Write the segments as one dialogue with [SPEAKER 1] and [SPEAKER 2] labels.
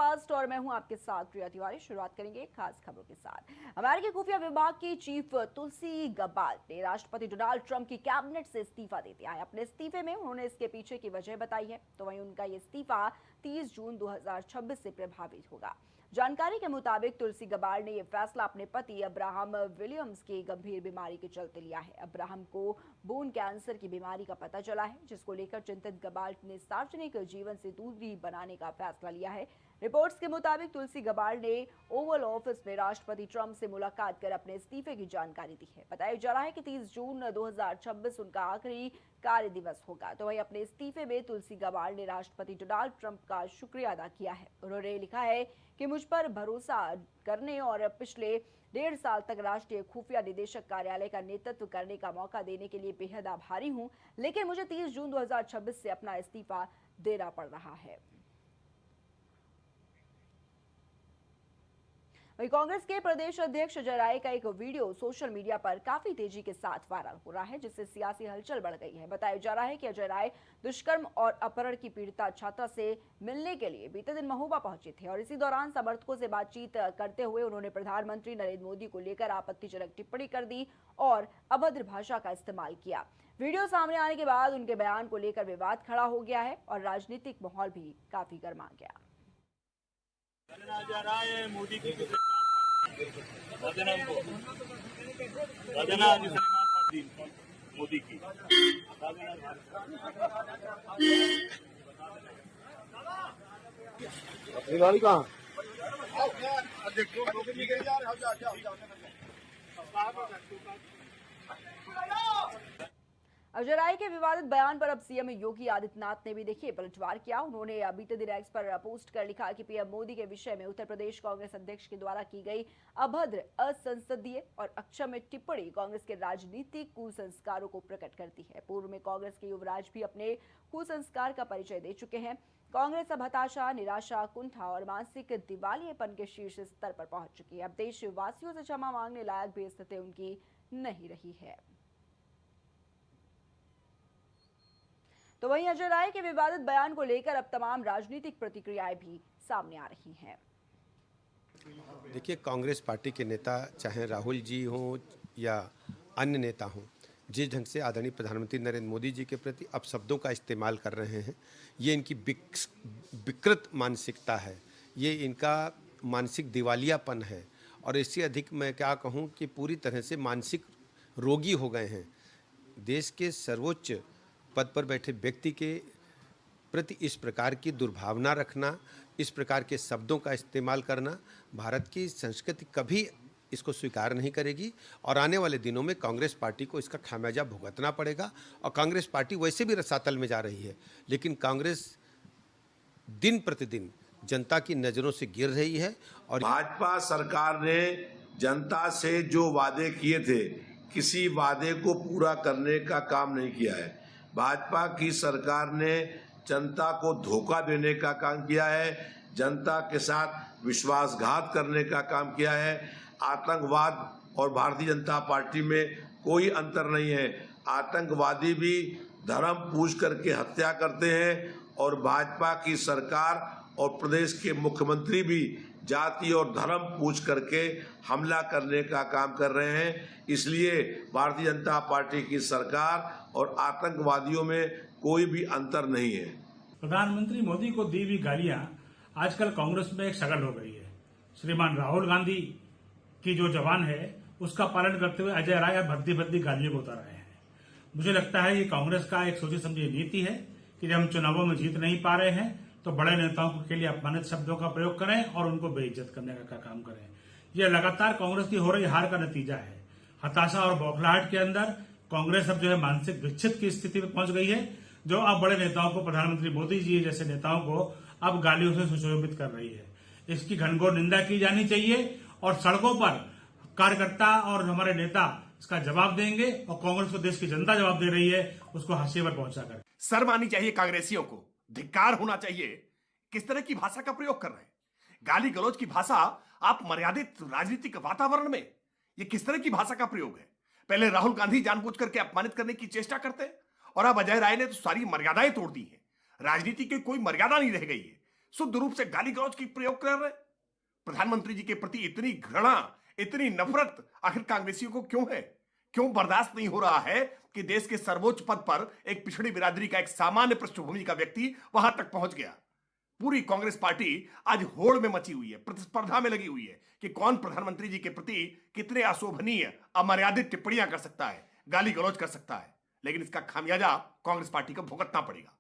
[SPEAKER 1] Broadcast और मैं हूं आपके साथ प्रिया तिवारी। शुरुआत करेंगे खास खबरों के साथ। अमेरिकी खुफिया विभाग की चीफ तुलसी गबार्ड ने राष्ट्रपति डोनाल्ड ट्रंप की कैबिनेट से इस्तीफा दे दिया है। अपने इस्तीफे में उन्होंने इसके पीछे की वजह बताई है। तो वहीं उनका ये इस्तीफा 30 जून 2026 से प्रभावित होगा। जानकारी के मुताबिक तुलसी गबार्ड ने यह फैसला अपने पति अब्राहम विलियम्स की गंभीर बीमारी के चलते लिया है। अब्राहम को बोन कैंसर की बीमारी का पता चला है, जिसको लेकर चिंतित गबार्ड ने सार्वजनिक जीवन से दूरी बनाने का फैसला लिया है। रिपोर्ट्स के मुताबिक तुलसी गबार्ड ने ओवल ऑफिस में राष्ट्रपति ट्रंप से मुलाकात कर अपने इस्तीफे की जानकारी दी है। बताया जा रहा है कि 30 जून 2026 उनका आखिरी कार्य दिवस होगा। तो वहीं अपने इस्तीफे में तुलसी गबार्ड ने राष्ट्रपति डोनाल्ड ट्रंप का शुक्रिया अदा किया है। उन्होंने लिखा है कि मुझ पर भरोसा करने और पिछले 1.5 साल तक राष्ट्रीय खुफिया निदेशक कार्यालय का नेतृत्व करने का मौका देने के लिए बेहद आभारी हूं, लेकिन मुझे 30 जून 2026 से अपना इस्तीफा देना पड़ रहा है। वहीं कांग्रेस के प्रदेश अध्यक्ष अजय राय का एक वीडियो सोशल मीडिया पर काफी तेजी के साथ वायरल हो रहा है, जिससे सियासी हलचल बढ़ गई है। बताया जा रहा है कि अजय राय दुष्कर्म और अपहरण की पीड़िता छात्रा से मिलने के लिए बीते दिन महोबा पहुंचे थे और इसी दौरान समर्थकों से बातचीत करते हुए उन्होंने प्रधानमंत्री नरेंद्र मोदी को लेकर आपत्तिजनक टिप्पणी कर दी और अभद्र भाषा का इस्तेमाल किया। वीडियो सामने आने के बाद उनके बयान को लेकर विवाद खड़ा हो गया है और राजनीतिक माहौल भी काफी गर्मा गया।
[SPEAKER 2] मोदी की मोदी की
[SPEAKER 3] अपनी गाड़ी कहाँ?
[SPEAKER 1] अजय राय के विवादित बयान पर अब सीएम योगी आदित्यनाथ ने भी देखिए पलटवार किया। उन्होंने बीते दिन एक्स पर पोस्ट कर लिखा कि पीएम मोदी के विषय में उत्तर प्रदेश कांग्रेस अध्यक्ष के द्वारा की गई अभद्र, असंसदीय और अक्षम्य टिप्पणी कांग्रेस के राजनीतिक कुसंस्कारों को प्रकट करती है। पूर्व में कांग्रेस के युवराज भी अपने कुसंस्कार का परिचय दे चुके हैं। कांग्रेस अब हताशा, निराशा, कुंठा और मानसिक दिवालियेपन के शीर्ष स्तर पर पहुंच चुकी है। अब देशवासियों से क्षमा मांगने लायक भी स्थिति उनकी नहीं रही है। तो वहीं अजय राय के विवादित बयान को लेकर अब तमाम राजनीतिक प्रतिक्रियाएं भी सामने आ रही हैं।
[SPEAKER 4] देखिए, कांग्रेस पार्टी के नेता चाहे राहुल जी हों या अन्य नेता हों, जिस ढंग से आदरणीय प्रधानमंत्री नरेंद्र मोदी जी के प्रति अपशब्दों का इस्तेमाल कर रहे हैं, ये इनकी विकृत मानसिकता है, ये इनका मानसिक दिवालियापन है और इससे अधिक मैं क्या कहूँ कि पूरी तरह से मानसिक रोगी हो गए हैं। देश के सर्वोच्च पद पर बैठे व्यक्ति के प्रति इस प्रकार की दुर्भावना रखना, इस प्रकार के शब्दों का इस्तेमाल करना, भारत की संस्कृति कभी इसको स्वीकार नहीं करेगी और आने वाले दिनों में कांग्रेस पार्टी को इसका खामियाजा भुगतना पड़ेगा। और कांग्रेस पार्टी वैसे भी रसातल में जा रही है, लेकिन कांग्रेस दिन प्रतिदिन जनता की नज़रों से गिर रही है। और
[SPEAKER 5] भाजपा सरकार ने जनता से जो वादे किए थे, किसी वादे को पूरा करने का काम नहीं किया है। भाजपा की सरकार ने जनता को धोखा देने का काम किया है, जनता के साथ विश्वासघात करने का काम किया है। आतंकवाद और भारतीय जनता पार्टी में कोई अंतर नहीं है। आतंकवादी भी धर्म पूछ करके हत्या करते हैं और भाजपा की सरकार और प्रदेश के मुख्यमंत्री भी जाति और धर्म पूछ करके हमला करने का काम कर रहे हैं। इसलिए भारतीय जनता पार्टी की सरकार और आतंकवादियों में कोई भी अंतर नहीं है।
[SPEAKER 2] प्रधानमंत्री मोदी को दी हुई गालियां आजकल कांग्रेस में एक शकल हो गई है। श्रीमान राहुल गांधी की जो जवान है उसका पालन करते हुए अजय राय भद्दी भद्दी गालियों को उतार रहे हैं। मुझे लगता है ये कांग्रेस का एक सोची समझी नीति है कि जब हम चुनावों में जीत नहीं पा रहे हैं तो बड़े नेताओं के लिए अपमानित शब्दों का प्रयोग करें और उनको बेइज्जत करने का काम करें। यह लगातार कांग्रेस की हो रही हार का नतीजा है। हताशा और बौखलाहट के अंदर कांग्रेस अब जो है मानसिक विक्षित की स्थिति में पहुंच गई है, जो अब बड़े नेताओं को, प्रधानमंत्री मोदी जी जैसे नेताओं को अब गालियों से सुशोभित कर रही है। इसकी घनघोर निंदा की जानी चाहिए और सड़कों पर कार्यकर्ता और हमारे नेता इसका जवाब देंगे और कांग्रेस को देश की जनता जवाब दे रही है, उसको हाशिए पर पहुंचा कर।
[SPEAKER 6] शर्म आनी चाहिए कांग्रेसियों को, धिक्कार होना चाहिए। किस तरह की भाषा का प्रयोग कर रहे हैं? गाली गलौज की भाषा आप मर्यादित राजनीतिक वातावरण में, ये किस तरह की भाषा का प्रयोग है? पहले राहुल गांधी जानबूझ करके अपमानित करने की चेष्टा करते हैं और अब अजय राय ने तो सारी मर्यादाएं तोड़ दी हैं। राजनीति की कोई मर्यादा नहीं रह गई है। शुद्ध रूप से गाली गलौज की प्रयोग कर रहे हैं। प्रधानमंत्री जी के प्रति इतनी घृणा, इतनी नफरत आखिर कांग्रेसियों को क्यों है? क्यों बर्दाश्त नहीं हो रहा है कि देश के सर्वोच्च पद पर एक पिछड़ी बिरादरी का, एक सामान्य पृष्ठभूमि का व्यक्ति वहां तक पहुंच गया? पूरी कांग्रेस पार्टी आज होड़ में मची हुई है, प्रतिस्पर्धा में लगी हुई है कि कौन प्रधानमंत्री जी के प्रति कितने अशोभनीय, अमर्यादित टिप्पणियां कर सकता है, गाली गलौज कर सकता है। लेकिन इसका खामियाजा कांग्रेस पार्टी को भुगतना पड़ेगा।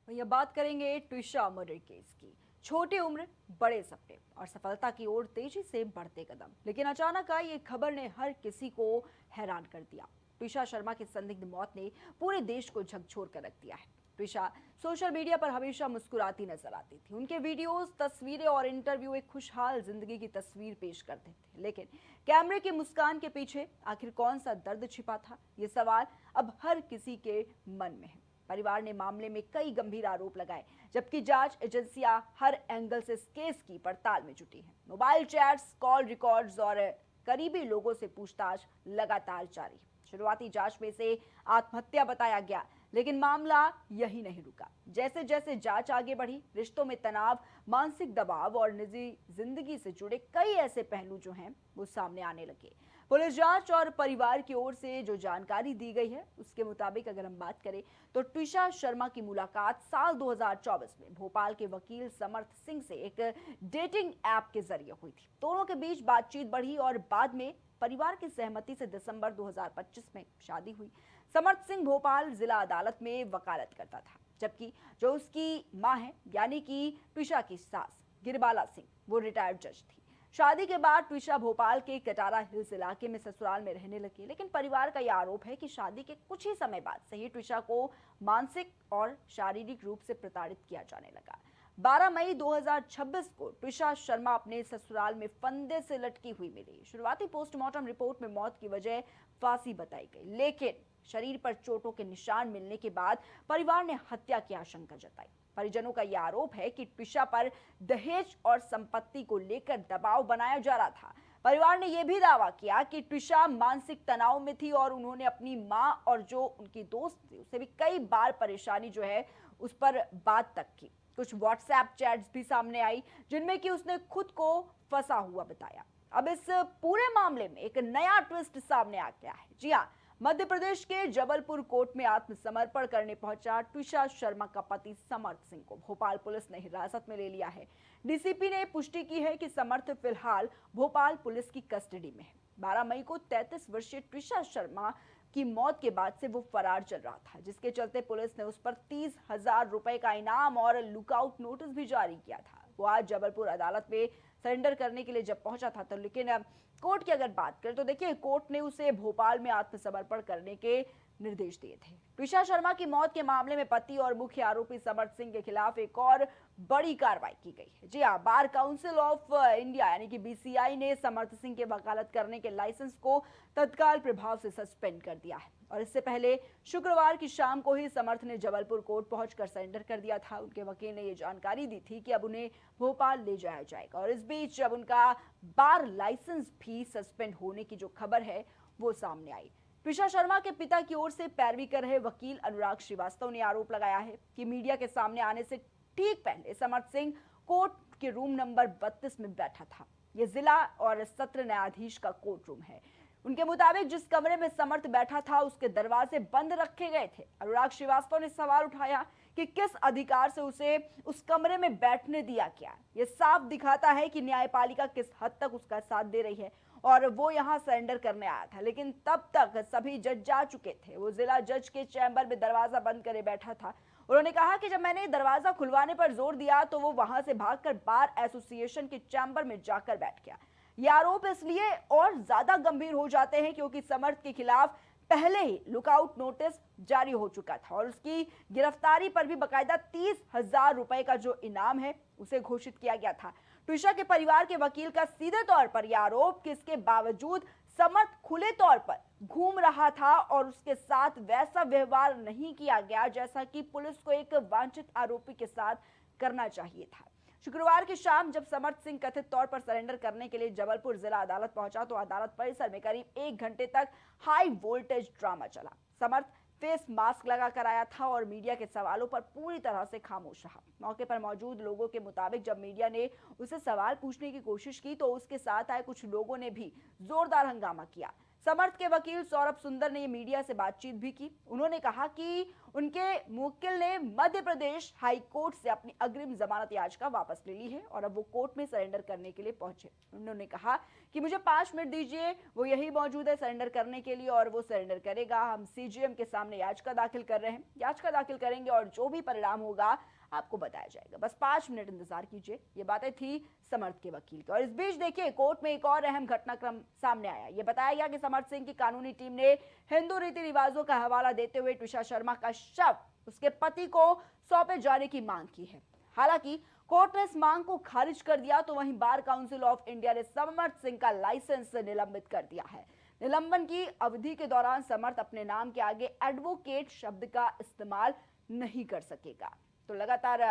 [SPEAKER 1] यह बात करेंगे ट्विशा मर्डर केस की। छोटी उम्र, बड़े सपने और सफलता की ओर तेजी से बढ़ते कदम, लेकिन अचानक आई ये खबर ने हर किसी को हैरान कर दिया। ट्विशा शर्मा की संदिग्ध मौत ने पूरे देश को झकझोर कर रख दिया है। ट्विशा सोशल मीडिया पर हमेशा मुस्कुराती नजर आती थी। उनके वीडियोस, तस्वीरें और इंटरव्यू एक खुशहाल जिंदगी की तस्वीर पेश करते थे। लेकिन कैमरे की मुस्कान के पीछे आखिर कौन सा दर्द छिपा था, ये सवाल अब हर किसी के मन में है। परिवार ने मामले में कई गंभीर आरोप लगाए, जबकि जांच एजेंसियां हर एंगल से इस केस की पड़ताल में जुटी हैं। मोबाइल चैट्स, कॉल रिकॉर्ड्स और करीबी लोगों से पूछताछ लगातार जारी है। शुरुआती जांच में इसे आत्महत्या बताया गया, लेकिन मामला यही नहीं रुका। जैसे जैसे जांच आगे बढ़ी, रिश्तों में तनाव, मानसिक दबाव और निजी जिंदगी से जुड़े कई ऐसे पहलू जो हैं वो सामने आने लगे। पुलिस जांच और परिवार की ओर से जो जानकारी दी गई है उसके मुताबिक अगर हम बात करें तो ट्विशा शर्मा की मुलाकात साल 2024 में भोपाल के वकील समर्थ सिंह से एक डेटिंग ऐप के जरिए हुई थी। दोनों के बीच बातचीत बढ़ी और बाद में परिवार की सहमति से दिसंबर 2025 में शादी हुई। समर्थ सिंह भोपाल जिला अदालत में वकालत करता था, जबकि जो उसकी मां है यानी कि ट्विशा की सास गिरबाला सिंह, वो रिटायर्ड जज थी। शादी के बाद ट्विशा भोपाल के कटारा हिल्स इलाके में ससुराल में रहने लगी, लेकिन परिवार का यह आरोप है कि शादी के कुछ ही समय बाद से ही ट्विशा को मानसिक और शारीरिक रूप से प्रताड़ित किया जाने लगा। 12 मई 2026 को ट्विशा शर्मा अपने ससुराल में फंदे से लटकी हुई मिली। शुरुआती पोस्टमार्टम रिपोर्ट में मौत की वजह फांसी बताई गई, लेकिन शरीर पर चोटों के निशान मिलने के बाद परिवार ने हत्या की आशंका जताई। परिजनों का यह आरोप है कि ट्विशा पर दहेज और संपत्ति को लेकर दबाव बनाया जा रहा था। परिवार ने यह भी दावा किया कि ट्विशा मानसिक तनाव में थी और उन्होंने अपनी मां और जो उनकी दोस्त थी उससे भी कई बार परेशानी जो है उस पर बात तक की। कुछ व्हाट्सएप चैट्स भी सामने आई जिनमें कि उसने खुद को फंसा हुआ बताया। अब इस पूरे मामले में एक नया ट्विस्ट सामने आ गया है। जी हाँ, मध्य प्रदेश के जबलपुर कोर्ट में आत्मसमर्पण करने पहुंचा ट्विशा शर्मा का पति समर्थ सिंह को भोपाल पुलिस ने हिरासत में ले लिया है। डीसीपी ने पुष्टि की है कि समर्थ फिलहाल भोपाल पुलिस की कस्टडी में है। 12 मई को 33 वर्षीय ट्विशा शर्मा की मौत के बाद से वो फरार चल रहा था, जिसके चलते पुलिस ने उस पर 30,000 रुपए का इनाम और लुकआउट नोटिस भी जारी किया था। वो आज जबलपुर अदालत में सरेंडर करने के लिए जब पहुंचा था तो लेकिन कोर्ट की अगर बात करें तो देखिए, कोर्ट ने उसे भोपाल में आत्मसमर्पण करने के निर्देश दिए थे। ट्विशा शर्मा की मौत के मामले में पति और मुख्य आरोपी समर्थ सिंह के खिलाफ एक और बड़ी कार्रवाई की गई है। जी हाँ, बार काउंसिल ऑफ इंडिया यानी कि बीसीआई ने समर्थ सिंह के वकालत करने के लाइसेंस को तत्काल प्रभाव से सस्पेंड कर दिया है और इससे पहले शुक्रवार की शाम को ही समर्थ ने जबलपुर कोर्ट पहुंचकर सरेंडर कर दिया था। उनके वकील ने यह जानकारी दी थी कि अब उन्हें भोपाल ले जाया जाएगा और इस बीच अब उनका बार लाइसेंस भी सस्पेंड होने की जो खबर है वो सामने आई। ट्विशा शर्मा के पिता की ओर से पैरवी कर रहे वकील अनुराग श्रीवास्तव ने आरोप लगाया है कि मीडिया के सामने आने से ठीक पहले समर्थ सिंह कोर्ट के रूम नंबर 32 में बैठा था। यह जिला और सत्र न्यायाधीश का कोर्ट रूम है। उनके मुताबिक जिस कमरे में समर्थ बैठा था उसके दरवाजे बंद रखे गए थे। अनुराग श्रीवास्तव ने सवाल उठाया कि किस अधिकार से उसे उस कमरे में बैठने दिया गया। यह साफ दिखाता है कि न्यायपालिका किस हद तक उसका साथ दे रही है और वो यहाँ सरेंडर करने आया था, लेकिन तब तक सभी जज जा चुके थे। वो जिला जज के चैम्बर में दरवाजा बंद करे बैठा था। उन्होंने कहा कि जब मैंने दरवाजा खुलवाने पर जोर दिया तो वो वहां से भागकर बार एसोसिएशन के चैम्बर में जाकर बैठ गया। ये आरोप इसलिए और ज्यादा गंभीर हो जाते हैं क्योंकि समर्थ के खिलाफ पहले ही लुकआउट नोटिस जारी हो चुका था और उसकी गिरफ्तारी पर भी बकायदा 30,000 रुपए का जो इनाम है उसे घोषित किया गया था। ट्विशा के परिवार के वकील का सीधे तौर पर यह आरोप कि इसके बावजूद समर्थ खुले तौर पर घूम रहा था और उसके साथ वैसा व्यवहार नहीं किया गया जैसा कि पुलिस को एक वांछित आरोपी के साथ करना चाहिए था। शुक्रवार की शाम जब समर्थ सिंह कथित तौर पर सरेंडर करने के लिए जबलपुर जिला अदालत पहुंचा तो अदालत परिसर में करीब 1 घंटे तक हाई वोल्टेज ड्रामा चला। समर्थ फेस मास्क लगाकर आया था और मीडिया के सवालों पर पूरी तरह से खामोश रहा। मौके पर मौजूद लोगों के मुताबिक जब मीडिया ने उसे सवाल पूछने की कोशिश की तो उसके साथ आए कुछ लोगों ने भी जोरदार हंगामा किया। समर्थ के वकील सौरभ सुंदर ने मीडिया से बातचीत भी की। उन्होंने कहा कि उनके मुवक्किल ने मध्य प्रदेश हाई कोर्ट से अपनी अग्रिम जमानत याचिका वापस ले ली है और अब वो कोर्ट में सरेंडर करने के लिए पहुंचे। उन्होंने कहा कि मुझे 5 मिनट दीजिए, वो यही मौजूद है सरेंडर करने के लिए और वो सरेंडर करेगा। हम सीजेएम के सामने याचिका दाखिल कर रहे हैं, याचिका दाखिल करेंगे और जो भी परिणाम होगा आपको बताया जाएगा। बस 5 मिनट इंतजार कीजिए। ये बातें थी समर्थ के वकील की। और इस बीच देखिए कोर्ट में एक और अहम घटनाक्रम सामने आया। ये बताया गया कि समर्थ सिंह की कानूनी टीम ने हिंदू रीति रिवाजों का हवाला देते हुए ट्विशा शर्मा का शव उसके पति को सौंपे जाने की मांग की है। हालांकि कोर्ट ने इस मांग को खारिज कर दिया तो वहीं बार काउंसिल ऑफ इंडिया ने समर्थ सिंह का लाइसेंस निलंबित कर दिया है। निलंबन की अवधि के दौरान समर्थ अपने नाम के आगे एडवोकेट शब्द का इस्तेमाल नहीं कर सकेगा। तो लगातार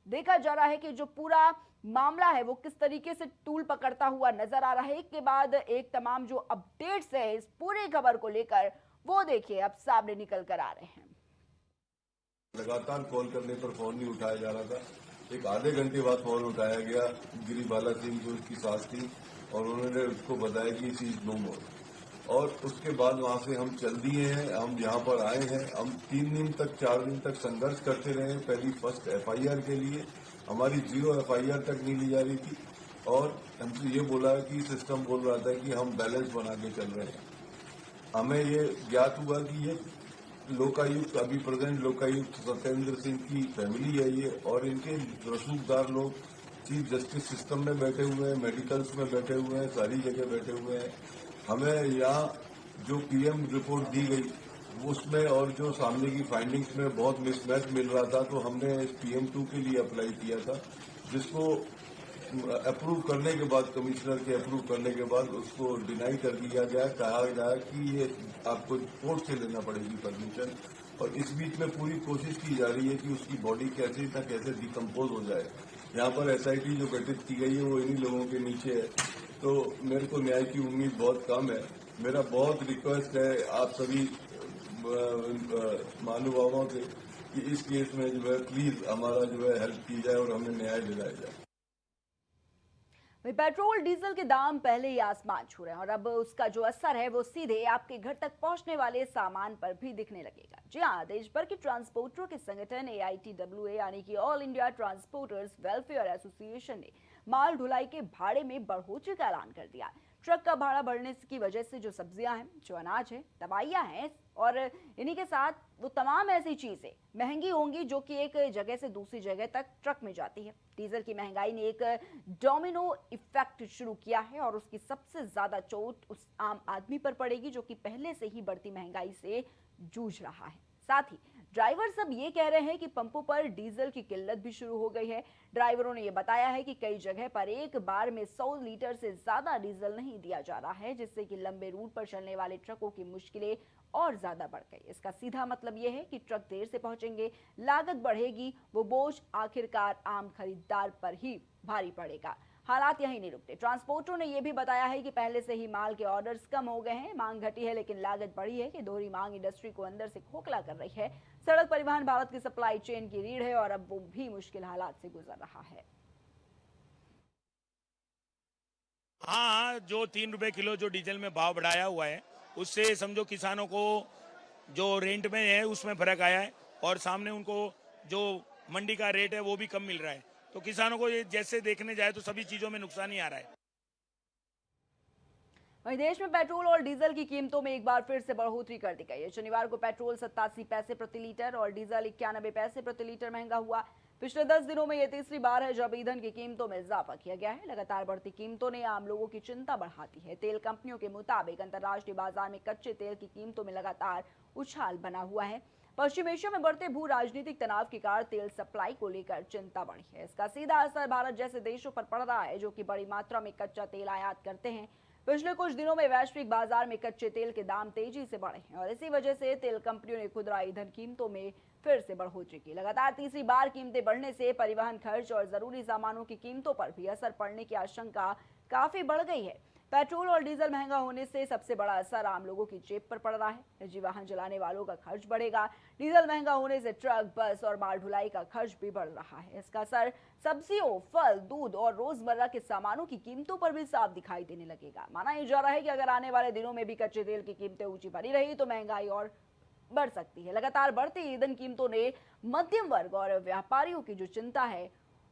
[SPEAKER 1] देखा जा रहा है कि जो पूरा मामला है वो किस तरीके से टूल पकड़ता हुआ नजर आ रहा है। एक के बाद एक तमाम जो अपडेट्स है इस पूरी खबर को लेकर वो देखिए अब सामने निकल कर आ रहे हैं।
[SPEAKER 3] लगातार कॉल करने पर फोन नहीं उठाया जा रहा था। एक आधे घंटे बाद फोन उठाया गया। गिरिबाला सिंह जो उसकी सास थी और उन्होंने उसको बताया कि शी इज नो मोर। और उसके बाद वहां से हम चल दिए हैं। हम यहाँ पर आए हैं। हम 3 दिन तक 4 दिन तक संघर्ष करते रहे। पहली फर्स्ट एफआईआर के लिए हमारी 0 एफआईआर तक नहीं ली जा रही थी और हमसे ये बोला कि सिस्टम बोल रहा था कि हम बैलेंस बना के चल रहे हैं। हमें ये ज्ञात हुआ कि ये लोकायुक्त अभी प्रेजेंट लोकायुक्त सत्येंद्र सिंह की फैमिली है ये और इनके रसूखदार लोग चीफ जस्टिस सिस्टम में बैठे हुए हैं, मेडिकल्स में बैठे हुए हैं, सारी जगह बैठे हुए हैं। हमें यहाँ जो पीएम रिपोर्ट दी गई उसमें और जो सामने की फाइंडिंग्स में बहुत मिसमैच मिल रहा था तो हमने PM2 के लिए अप्लाई किया था जिसको अप्रूव करने के बाद कमिश्नर के अप्रूव करने के बाद उसको डिनाई कर दिया गया। कहा गया कि ये आपको कोर्ट से लेना पड़ेगी परमिशन और इस बीच में पूरी कोशिश की जा रही है कि उसकी बॉडी कैसे न कैसे डिकम्पोज हो जाए। यहाँ पर SIT जो गठित की गई है वो इन्हीं लोगों के नीचे है तो मेरे को न्याय की उम्मीद बहुत कम है। मेरा बहुत रिक्वेस्ट है आप सभी महानुभावों से कि इस केस में जो है प्लीज हमारा जो है हेल्प की जाए और हमें न्याय दिलाया जाए।
[SPEAKER 1] पेट्रोल डीजल के दाम पहले ही आसमान छू रहे हैं और अब उसका जो असर है वो सीधे आपके घर तक पहुंचने वाले सामान पर भी दिखने लगेगा। जी हाँ, देश भर के ट्रांसपोर्टरों के संगठन AITWA यानी कि all India transporters welfare association ने माल ढुलाई के भाड़े में बढ़ोतरी का ऐलान कर दिया। ट्रक का भाड़ा बढ़ने की वजह से जो सब्जियां हैं, जो अनाज है, दवाइयां हैं और इन्हीं के साथ वो तमाम ऐसी चीजें महंगी होंगी जो कि एक जगह से दूसरी जगह तक ट्रक में जाती है। डीजल की महंगाई ने एक डोमिनो इफेक्ट शुरू किया है और उसकी सबसे ज्यादा चोट उस आम आदमी पर पड़ेगी जो कि पहले से ही बढ़ती महंगाई से जूझ रहा है। साथ ही ड्राइवर सब ये कह रहे हैं कि पंपों पर डीजल की किल्लत भी शुरू हो गई है। ड्राइवरों ने ये बताया है कि कई जगह पर एक बार में 100 लीटर से ज्यादा डीजल नहीं दिया जा रहा है जिससे कि लंबे रूट पर चलने वाले ट्रकों की मुश्किलें और ज्यादा बढ़ गई। इसका सीधा मतलब यह है कि ट्रक देर से पहुंचेंगे, लागत बढ़ेगी, वो बोझ आखिरकार आम खरीदार पर ही भारी पड़ेगा। हालात यहीं नहीं रुकते। ट्रांसपोर्टरों ने यह भी बताया है कि पहले से ही माल के ऑर्डर्स कम हो गए हैं, मांग घटी है लेकिन लागत बढ़ी है कि दोहरी मांग इंडस्ट्री को अंदर से खोखला कर रही है। सड़क परिवहन भारत की सप्लाई चेन की रीढ़ है और अब वो भी मुश्किल हालात से गुजर रहा है।
[SPEAKER 7] हाँ, जो 3 रुपए किलो जो डीजल में भाव बढ़ाया हुआ है उससे समझो किसानों को जो रेंट में है उसमें फर्क आया है और सामने उनको जो मंडी का रेट है वो भी कम मिल रहा है तो किसानों को ये जैसे देखने जाए तो सभी चीजों में नुकसान ही आ रहा है।
[SPEAKER 1] वहीं देश में पेट्रोल और डीजल की कीमतों में एक बार फिर से बढ़ोतरी कर दी गई है। शनिवार को पेट्रोल 87 पैसे प्रति लीटर और डीजल 91 पैसे प्रति लीटर महंगा हुआ। पिछले 10 दिनों में यह तीसरी बार है जब ईंधन की कीमतों में इजाफा किया गया है। लगातार बढ़ती कीमतों ने आम लोगों की चिंता बढ़ाती है। तेल कंपनियों के मुताबिक अंतर्राष्ट्रीय बाजार में कच्चे तेल की कीमतों में लगातार उछाल बना हुआ है। पश्चिम एशिया में बढ़ते भू राजनीतिक तनाव के कारण तेल सप्लाई को लेकर चिंता बढ़ी है। इसका सीधा असर भारत जैसे देशों पर पड़ रहा है जो कि बड़ी मात्रा में कच्चा तेल आयात करते हैं। पिछले कुछ दिनों में वैश्विक बाजार में कच्चे तेल के दाम तेजी से बढ़े हैं और इसी वजह से तेल कंपनियों ने खुदरा ईंधन कीमतों में फिर से बढ़ोतरी की। लगातार तीसरी बार कीमतें बढ़ने से परिवहन खर्च और जरूरी सामानों की कीमतों पर भी असर पड़ने की आशंका काफी बढ़ गई है। पेट्रोल और डीजल महंगा होने से सबसे बड़ा असर आम लोगों की जेब पर पड़ रहा है। निजी वाहन चलाने वालों का खर्च बढ़ेगा। डीजल महंगा होने से ट्रक, बस और माल ढुलाई का खर्च भी बढ़ रहा है। इसका असर सब्जियों, फल, दूध और रोजमर्रा के सामानों की कीमतों पर भी साफ दिखाई देने लगेगा। माना जा रहा है कि अगर आने वाले दिनों में भी कच्चे तेल की कीमतें ऊंची बनी रही तो महंगाई और बढ़ सकती है। लगातार बढ़ती ईंधन कीमतों ने मध्यम वर्ग और व्यापारियों की जो चिंता है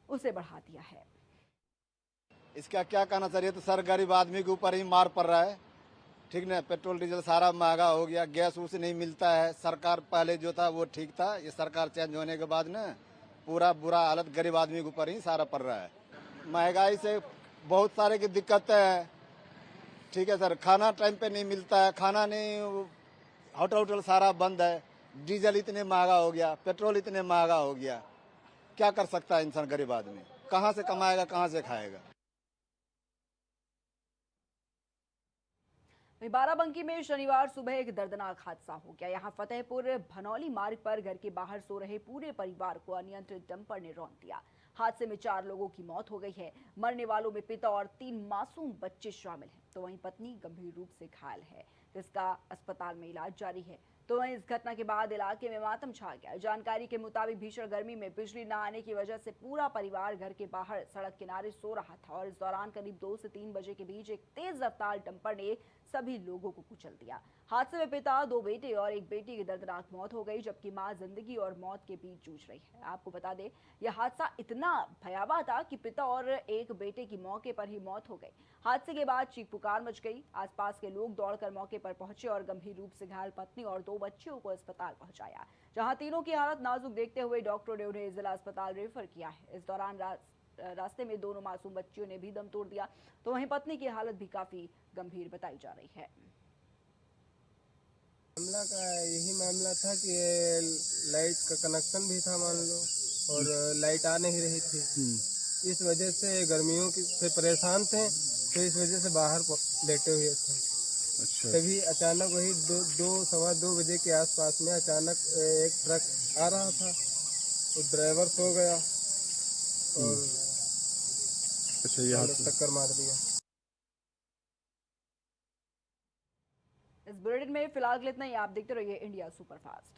[SPEAKER 1] उसे बढ़ा दिया है।
[SPEAKER 8] इसका क्या कहना चाहिए, तो सर गरीब आदमी के ऊपर ही मार पड़ रहा है। ठीक ना, पेट्रोल डीजल सारा महंगा हो गया, गैस उस नहीं मिलता है। सरकार पहले जो था वो ठीक था, ये सरकार चेंज होने के बाद ना पूरा बुरा हालत गरीब आदमी के ऊपर ही सारा पड़ रहा है। महंगाई से बहुत सारे की दिक्कतें हैं। ठीक है सर, खाना टाइम पे नहीं मिलता है, खाना नहीं, होटल सारा बंद है। डीजल इतने महंगा हो गया, पेट्रोल इतने महंगा हो गया, क्या कर सकता है इंसान गरीब आदमी? कहाँ से कमाएगा, कहाँ से खाएगा?
[SPEAKER 1] बाराबंकी में शनिवार सुबह एक दर्दनाक हादसा हो गया। यहां फतेहपुर भनौली मार्ग पर घर के बाहर सो रहे पूरे परिवार को अनियंत्रित डंपर ने रौंद दिया। हादसे में 4 लोगों की मौत हो गई है। मरने वालों में पिता और 3 मासूम बच्चे शामिल हैं, तो वहीं पत्नी गंभीर रूप से घायल है, जिसका अस्पताल में इलाज जारी है। तो वहीं इस घटना के बाद इलाके में मातम छा गया। जानकारी के मुताबिक भीषण गर्मी में बिजली न आने की वजह से पूरा परिवार घर के बाहर सड़क किनारे सो रहा था और इस दौरान करीब 2 से 3 बजे के बीच एक तेज रफ्तार डंपर ने सभी लोगों को कुचल दिया। हादसे में पिता, 2 बेटे और एक बेटी की दर्दनाक मौत हो गई, जबकि मां जिंदगी और मौत के बीच जूझ रही है। आपको बता दें, यह हादसा इतना भयावह था कि पिता और एक बेटे की मौके पर ही मौत हो गई। हादसे के बाद चीख पुकार मच गई। आसपास के लोग दौड़कर मौके पर पहुंचे और गंभीर रूप से घायल पत्नी और 2 बच्चियों को अस्पताल पहुंचाया, जहां तीनों की हालत नाजुक देखते हुए डॉक्टरों ने उन्हें जिला अस्पताल रेफर किया है। इस दौरान रास्ते में दोनों मासूम बच्चियों ने भी दम तोड़ दिया, तो वहीं पत्नी की हालत भी काफी गंभीर बताई जा रही है।
[SPEAKER 9] मामला का यही मामला था कि लाइट का कनेक्शन भी था मान लो, और लाइट आ नहीं रही थी। इस वजह से गर्मियों से परेशान थे, तो इस वजह से बाहर लेटे हुए थे। अच्छा। तभी अचानक वही सवा दो बजे के आसपास में अचानक एक ट्रक आ रहा था, तो ड्राइवर सो गया और टक्कर मार दिया।
[SPEAKER 1] इस बुलेटिन में फिलहाल इतना ही। आप देखते रहिए इंडिया सुपरफास्ट।